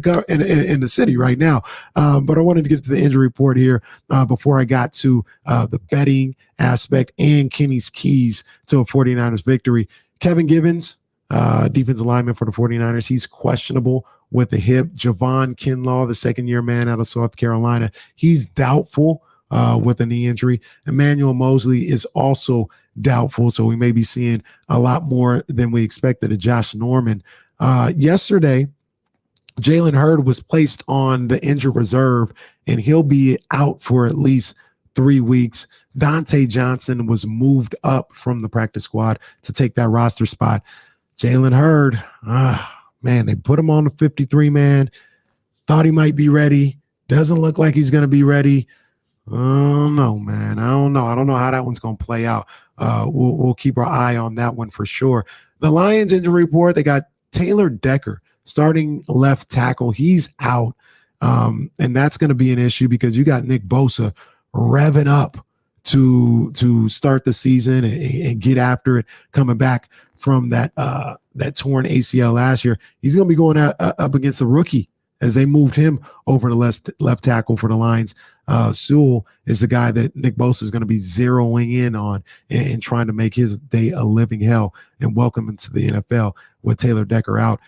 the city right now. But I wanted to get to the injury report here before I got to the betting aspect and Kenny's keys to a 49ers victory. Kevin Givens, defensive lineman for the 49ers, he's questionable with the hip. Javon Kinlaw, the second-year man out of South Carolina, he's doubtful with a knee injury. Emmanuel Mosley is also doubtful, so we may be seeing a lot more than we expected of Josh Norman. Yesterday, Jalen Hurd was placed on the injured reserve, and he'll be out for at least 3 weeks. Dante Johnson was moved up from the practice squad to take that roster spot. Jalen Hurd, man, they put him on the 53-man. Thought he might be ready. Doesn't look like he's going to be ready. Oh no, man. I don't know. I don't know how that one's going to play out. We'll keep our eye on that one for sure. The Lions injury report, they got Taylor Decker, starting left tackle. He's out. And that's going to be an issue because you got Nick Bosa revving up to start the season and get after it, coming back from that torn ACL last year. He's going to be going up against the rookie as they moved him over to left tackle for the Lions. Sewell is the guy that Nick Bosa is going to be zeroing in on and trying to make his day a living hell and welcome him to the NFL with Taylor Decker out.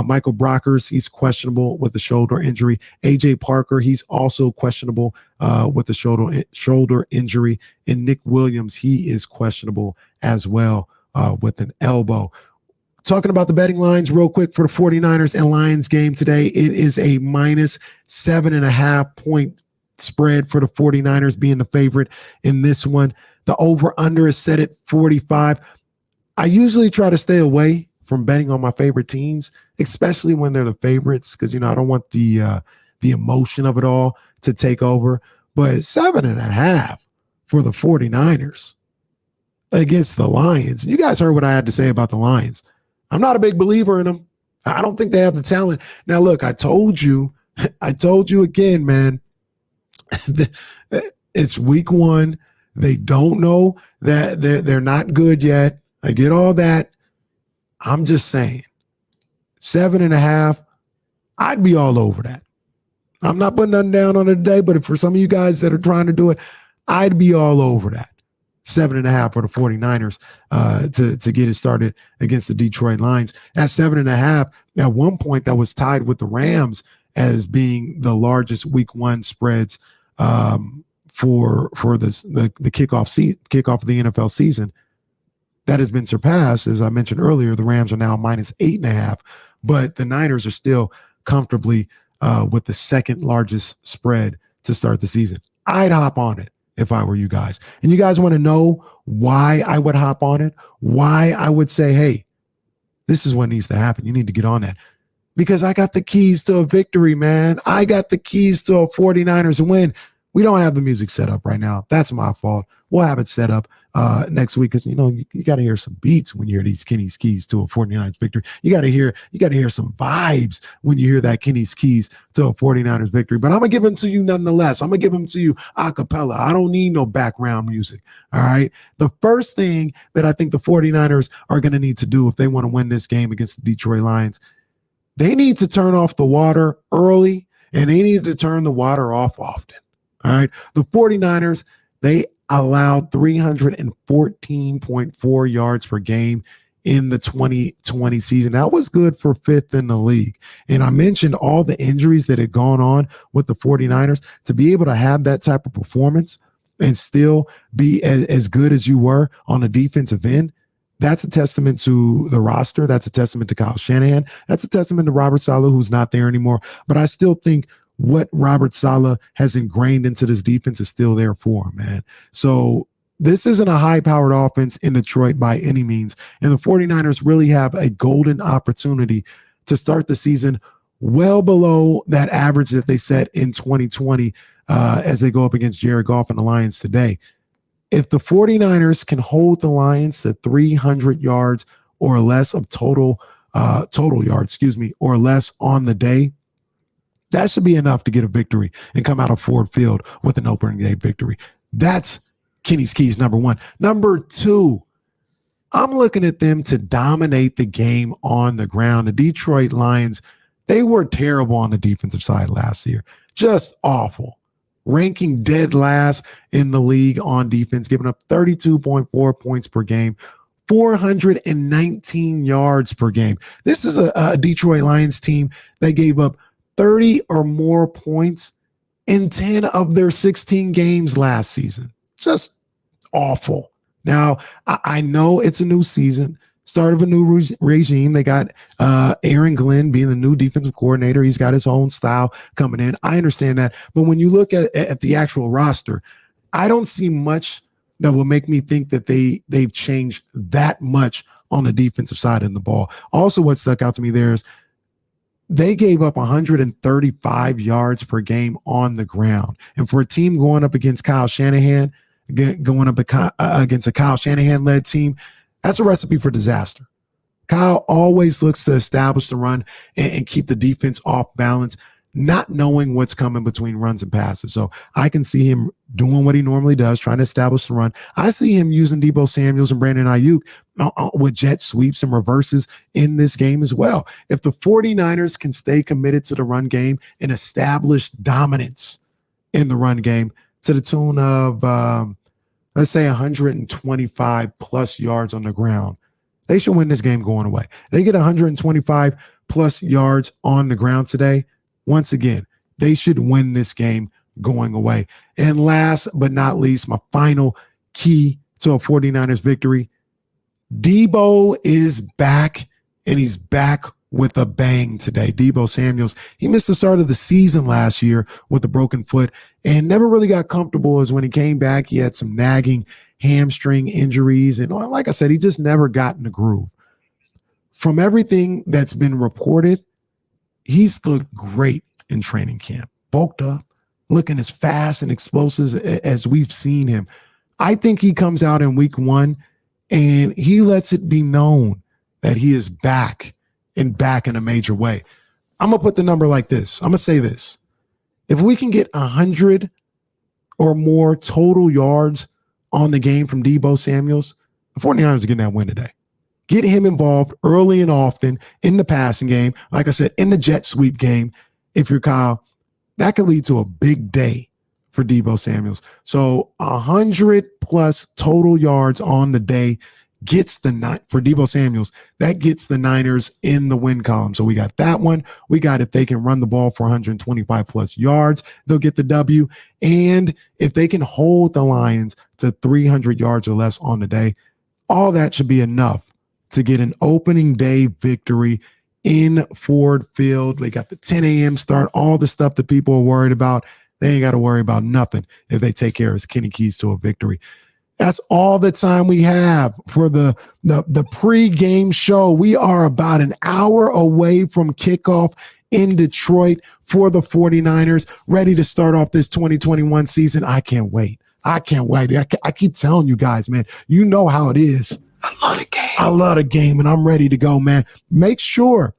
Michael Brockers, he's questionable with the shoulder injury. AJ Parker, he's also questionable with the shoulder injury. And Nick Williams, he is questionable as well with an elbow. Talking about the betting lines real quick for the 49ers and Lions game today, it is a -7.5 point spread for the 49ers being the favorite in this one. The over-under is set at 45. I usually try to stay away from betting on my favorite teams, especially when they're the favorites, because, I don't want the emotion of it all to take over. But 7.5 for the 49ers against the Lions. You guys heard what I had to say about the Lions. I'm not a big believer in them. I don't think they have the talent. Now, look, I told you again, man, it's week 1. They don't know that they're not good yet. I get all that. I'm just saying, 7.5, I'd be all over that. I'm not putting nothing down on it today, but for some of you guys that are trying to do it, I'd be all over that. 7.5 for the 49ers to get it started against the Detroit Lions. At 7.5, at one point that was tied with the Rams as being the largest week 1 spreads for the kickoff of the NFL season. That has been surpassed. As I mentioned earlier, the Rams are now minus 8.5, but the Niners are still comfortably with the second largest spread to start the season. I'd hop on it if I were you guys. And you guys want to know why I would hop on it? Why I would say, hey, this is what needs to happen. You need to get on that. Because I got the keys to a victory, man. I got the keys to a 49ers win. We don't have the music set up right now. That's my fault. We'll have it set up next week because, you got to hear some beats when you hear these Kenny's keys to a 49ers victory. You got to hear some vibes when you hear that Kenny's keys to a 49ers victory. But I'm going to give them to you nonetheless. I'm going to give them to you a cappella. I don't need no background music. All right. The first thing that I think the 49ers are going to need to do if they want to win this game against the Detroit Lions, they need to turn off the water early and they need to turn the water off often. All right. The 49ers, they allowed 314.4 yards per game in the 2020 season. That was good for 5th in the league. And I mentioned all the injuries that had gone on with the 49ers. To be able to have that type of performance and still be as good as you were on the defensive end, that's a testament to the roster. That's a testament to Kyle Shanahan. That's a testament to Robert Saleh, who's not there anymore. But I still think what Robert Saleh has ingrained into this defense is still there for him, man. So this isn't a high-powered offense in Detroit by any means. And the 49ers really have a golden opportunity to start the season well below that average that they set in 2020 as they go up against Jared Goff and the Lions today. If the 49ers can hold the Lions to 300 yards or less of total yards, or less on the day, that should be enough to get a victory and come out of Ford Field with an opening day victory. That's Kenny's keys, number 1. Number 2, I'm looking at them to dominate the game on the ground. The Detroit Lions, they were terrible on the defensive side last year. Just awful. Ranking dead last in the league on defense, giving up 32.4 points per game, 419 yards per game. This is a Detroit Lions team that gave up 30 or more points in 10 of their 16 games last season. Just awful. Now, I know it's a new season, start of a new regime. They got Aaron Glenn being the new defensive coordinator. He's got his own style coming in. I understand that. But when you look at the actual roster, I don't see much that will make me think that they've changed that much on the defensive side of the ball. Also, what stuck out to me there is they gave up 135 yards per game on the ground. And for a team going up against Kyle Shanahan, going up against a Kyle Shanahan-led team, that's a recipe for disaster. Kyle always looks to establish the run and keep the defense off balance, not knowing what's coming between runs and passes. So I can see him doing what he normally does, trying to establish the run. I see him using Deebo Samuels and Brandon Ayuk with jet sweeps and reverses in this game as well. If the 49ers can stay committed to the run game and establish dominance in the run game to the tune of, let's say 125 plus yards on the ground, they should win this game going away. They get 125 plus yards on the ground today. Once again, they should win this game going away. And last but not least, my final key to a 49ers victory, Deebo is back, and he's back with a bang today. Deebo Samuels, he missed the start of the season last year with a broken foot and never really got comfortable. As when he came back, he had some nagging hamstring injuries. And like I said, he just never got in the groove. from everything that's been reported, he's looked great in training camp, bulked up, looking as fast and explosive as we've seen him. I think he comes out in week 1 and he lets it be known that he is back in a major way. I'm going to put the number like this. I'm going to say this. If we can get 100 or more total yards on the game from Deebo Samuels, the 49ers are getting that win today. Get him involved early and often in the passing game. Like I said, in the jet sweep game, if you're Kyle, that could lead to a big day for Deebo Samuels. So 100 plus total yards on the day gets for Deebo Samuels, that gets the Niners in the win column. So we got that one. We got if they can run the ball for 125 plus yards, they'll get the W. And if they can hold the Lions to 300 yards or less on the day, all that should be enough to get an opening day victory in Ford Field. They got the 10 a.m. start, all the stuff that people are worried about. They ain't got to worry about nothing if they take care of Kenny Keys to a victory. That's all the time we have for the pre-game show. We are about an hour away from kickoff in Detroit for the 49ers, ready to start off this 2021 season. I can't wait. I keep telling you guys, man, you know how it is. I love the game, and I'm ready to go, man. Make sure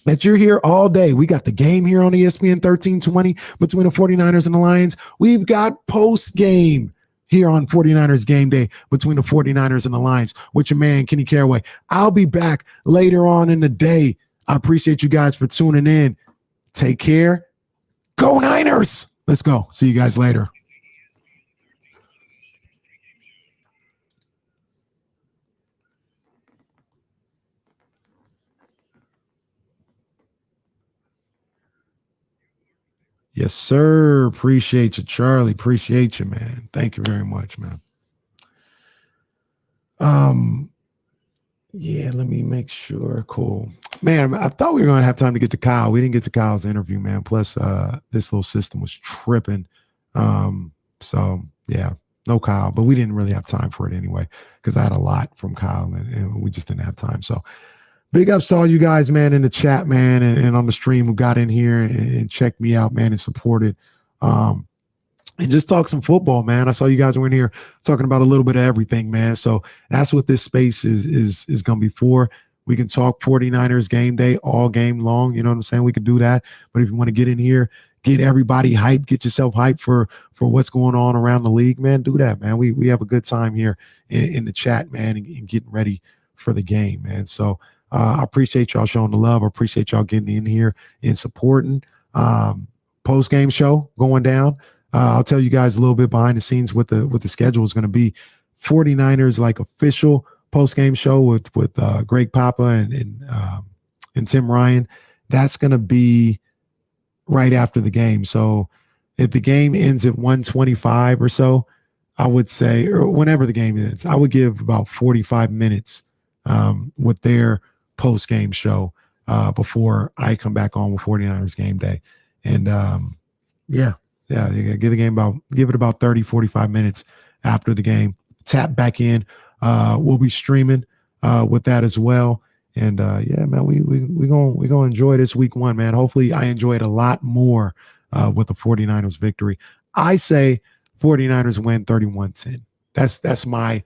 that you're here all day. We got the game here on ESPN 1320 between the 49ers and the Lions. We've got post-game here on 49ers Game Day between the 49ers and the Lions with your man, Kenny Caraway. I'll be back later on in the day. I appreciate you guys for tuning in. Take care. Go Niners. Let's go. See you guys later. Yes, sir. Appreciate you, Charlie. Appreciate you, man. Thank you very much, man. Yeah, let me make sure. Cool. Man, I thought we were going to have time to get to Kyle. We didn't get to Kyle's interview, man. Plus, this little system was tripping. So, yeah, no Kyle. But we didn't really have time for it anyway because I had a lot from Kyle, and we just didn't have time. So, big ups to all you guys, man, in the chat, man, and on the stream who got in here and checked me out, man, and supported. And just talk some football, man. I saw you guys were in here talking about a little bit of everything, man. So that's what this space is going to be for. We can talk 49ers game day all game long. You know what I'm saying? We can do that. But if you want to get in here, get everybody hyped, get yourself hyped for what's going on around the league, man, do that, man. We have a good time here in the chat, man, and getting ready for the game, man. So I appreciate y'all showing the love. I appreciate y'all getting in here and supporting. Post-game show going down. I'll tell you guys a little bit behind the scenes what the schedule is going to be. 49ers like official post-game show with Greg Papa and Tim Ryan. That's going to be right after the game. So if the game ends at 1:25 or so, I would say, or whenever the game ends, I would give about 45 minutes with their post-game show before I come back on with 49ers game day. And give it about 30, 45 minutes after the game. Tap back in. We'll be streaming with that as well. And man, we gonna enjoy this week 1, man. Hopefully I enjoy it a lot more with the 49ers victory. I say 49ers win 31-10. That's my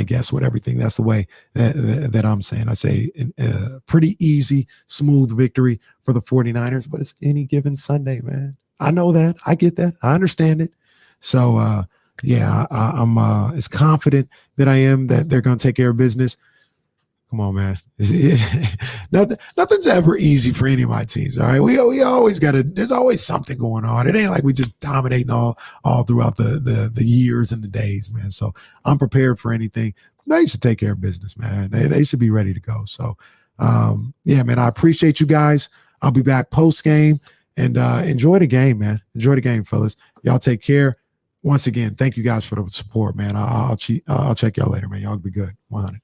guess with everything. That's the way that I'm saying. I say a pretty easy, smooth victory for the 49ers, but it's any given Sunday, man. I know that. I get that. I understand it. So, I'm as confident that I am that they're going to take care of business. Come on, man. Nothing's ever easy for any of my teams, all right? We always got to – there's always something going on. It ain't like we just dominating all throughout the years and the days, man. So I'm prepared for anything. They should take care of business, man. They should be ready to go. So, man, I appreciate you guys. I'll be back post-game. And enjoy the game, man. Enjoy the game, fellas. Y'all take care. Once again, thank you guys for the support, man. I'll check y'all later, man. Y'all be good. 100.